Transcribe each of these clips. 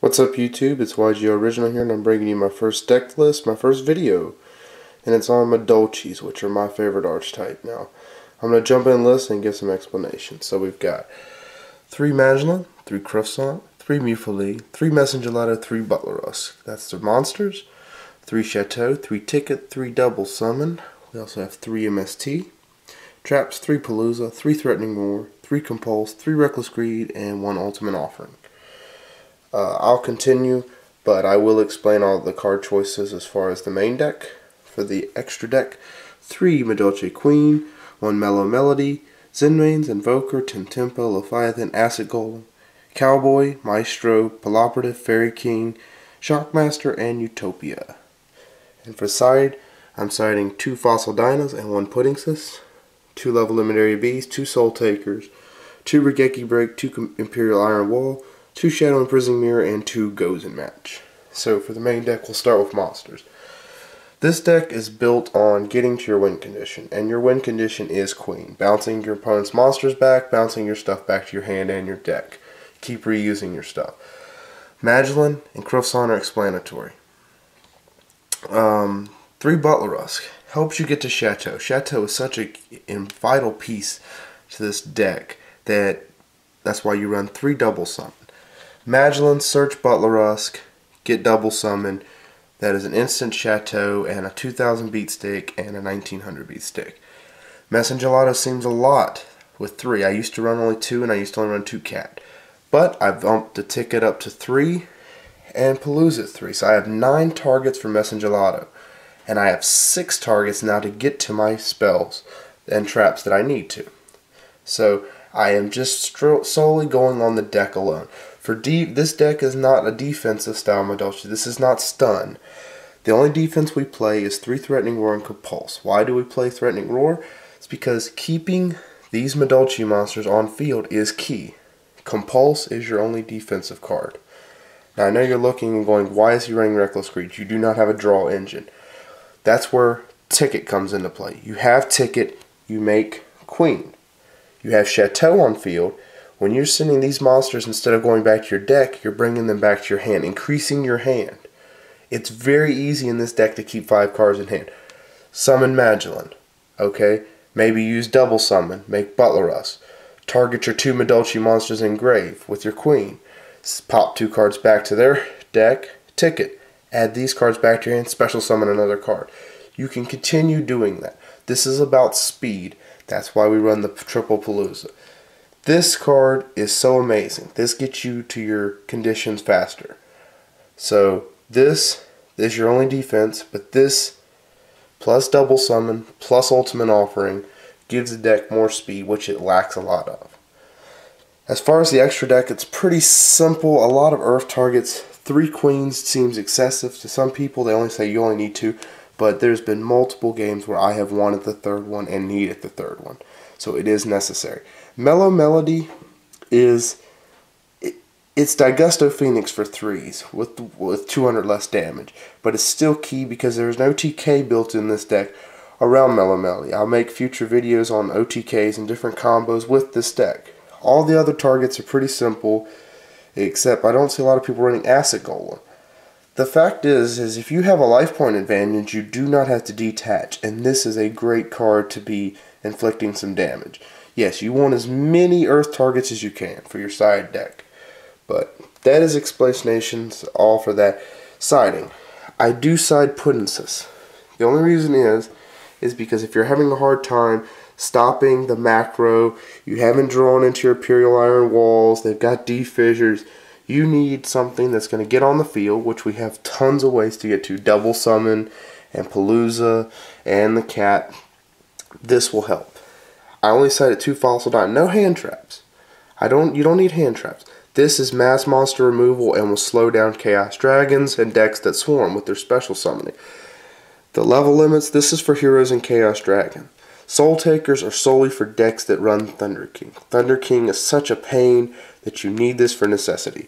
What's up YouTube, it's YGO Original here and I'm bringing you my first deck list, my first video. And it's on Madolches, which are my favorite archetype. Now, I'm going to jump in list and give some explanations. So we've got 3 Madolche, 3 Croissant, 3 Mufali, 3 Messengerlado, 3 Butler-Rusk. That's the monsters. 3 Chateau, 3 Ticket, 3 Double Summon. We also have 3 MST. Traps, 3 Palooza, 3 Threatening Roar, 3 Compulse, 3 Reckless Greed, and 1 Ultimate Offering. I'll continue, but I will explain all the card choices as far as the main deck. For the extra deck, 3 Madolche Queen, 1 Mellow Melody, Zenmaines, Invoker, Tempo, Leviathan, Acid Golem, Cowboy, Maestro, Paloperative, Fairy King, Shockmaster, and Utopia. And for side, I'm siding 2 Fossil Dinos and 1 Puddingsus, 2 Level Limit Area Bees, 2 Soul Takers, 2 Regeki Break, 2 Imperial Iron Wall, 2 Shadow Imprisoning Mirror, and 2 Gozen Match. So for the main deck, we'll start with monsters. This deck is built on getting to your win condition, and your win condition is Queen. Bouncing your opponent's monsters back, bouncing your stuff back to your hand and your deck. Keep reusing your stuff. Madolche and Croissant are explanatory. 3 Butler-Rusk helps you get to Chateau. Chateau is such a vital piece to this deck that's why you run 3 Double Summon. Madolche, search Butler-Rusk, get Double Summon. That is an instant Chateau and a 2000 beat stick and a 1900 beat stick. Messengerlado seems a lot with 3. I used to run only 2 and I used to only run 2 cat. But I bumped the ticket up to 3 and Palooza 3. So I have 9 targets for Messengerlado. And I have 6 targets now to get to my spells and traps that I need to. So I am just solely going on the deck alone. This deck is not a defensive style Madolche. This is not stun. The only defense we play is 3 Threatening Roar and Compulse. Why do we play Threatening Roar? It's because keeping these Madolche monsters on field is key. Compulse is your only defensive card. Now I know you're looking and going, why is he running Reckless Greed? You do not have a draw engine. That's where Ticket comes into play. You have Ticket, you make Queen. You have Chateau on field. When you're sending these monsters, instead of going back to your deck, you're bringing them back to your hand, increasing your hand. It's very easy in this deck to keep 5 cards in hand. Summon Madolche. Okay? Maybe use Double Summon. Make Butler-Rusk. Target your 2 Madolche monsters in grave with your Queen. Pop 2 cards back to their deck. Ticket. Add these cards back to your hand. Special Summon another card. You can continue doing that. This is about speed. That's why we run the Triple Palooza. This card is so amazing. This gets you to your conditions faster. So this is your only defense, but this plus Double Summon plus Ultimate Offering gives the deck more speed, which it lacks a lot of. As far as the extra deck, it's pretty simple. A lot of Earth targets. 3 Queens seems excessive to some people. They only say you only need 2. But there's been multiple games where I have wanted the 3rd one and needed the 3rd one. So it is necessary. Mellow Melody it's Digusto Phoenix for 3s with 200 less damage. But it's still key because there's no TK built in this deck around Mellow Melody. I'll make future videos on OTKs and different combos with this deck. All the other targets are pretty simple, except I don't see a lot of people running Acid Golem. The fact is if you have a life point advantage, you do not have to detach, and this is a great card to be inflicting some damage. Yes, you want as many Earth targets as you can for your side deck, but that is explanations all for that. Siding. I do side Puddingsus. The only reason is because if you're having a hard time stopping the macro, you haven't drawn into your Imperial Iron Walls, they've got D-Fissures, you need something that's going to get on the field, which we have tons of ways to get to. Double Summon and Palooza and the Cat. This will help. I only cited 2 Fossil Dinos. No hand traps. You don't need hand traps. This is mass monster removal and will slow down Chaos Dragons and decks that swarm with their special summoning. The level limits, this is for Heroes and Chaos Dragon. Soul Takers are solely for decks that run Thunder King. Thunder King is such a pain that you need this for necessity.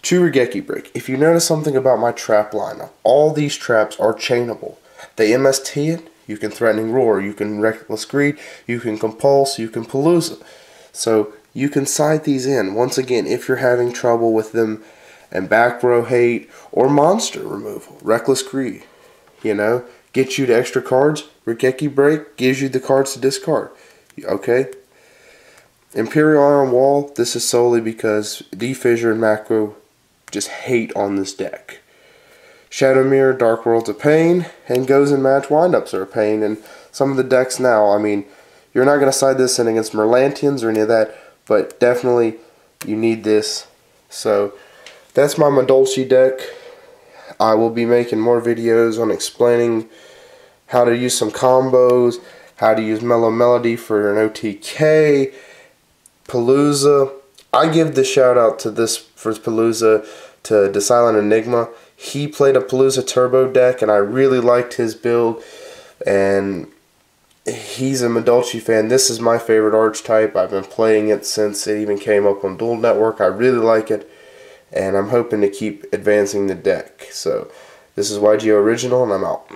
2 Regeki Break. If you notice something about my trap lineup, all these traps are chainable. They MST it, you can Threatening Roar, you can Reckless Greed, you can Compulse, you can Palooza. So you can side these in. Once again, if you're having trouble with them and back row hate or monster removal. Reckless Greed, you know, gets you to extra cards. Rikeki Break gives you the cards to discard. Okay? Imperial Iron Wall, this is solely because D-Fissure and Macro just hate on this deck. Shadow Mirror, Dark Worlds of Pain, and Goes and Match Windups are a pain. And some of the decks now, I mean, you're not going to side this in against Merlantians or any of that, but definitely you need this. So that's my Madolche deck. I will be making more videos on explaining how to use some combos, how to use Mellow Melody for an OTK, Palooza. I give the shout out to this for Palooza to Desilent Enigma. He played a Palooza Turbo deck and I really liked his build, and he's a Madolche fan. This is my favorite archetype. I've been playing it since it even came up on Duel Network. I really like it, and I'm hoping to keep advancing the deck. So this is YGO Original, and I'm out.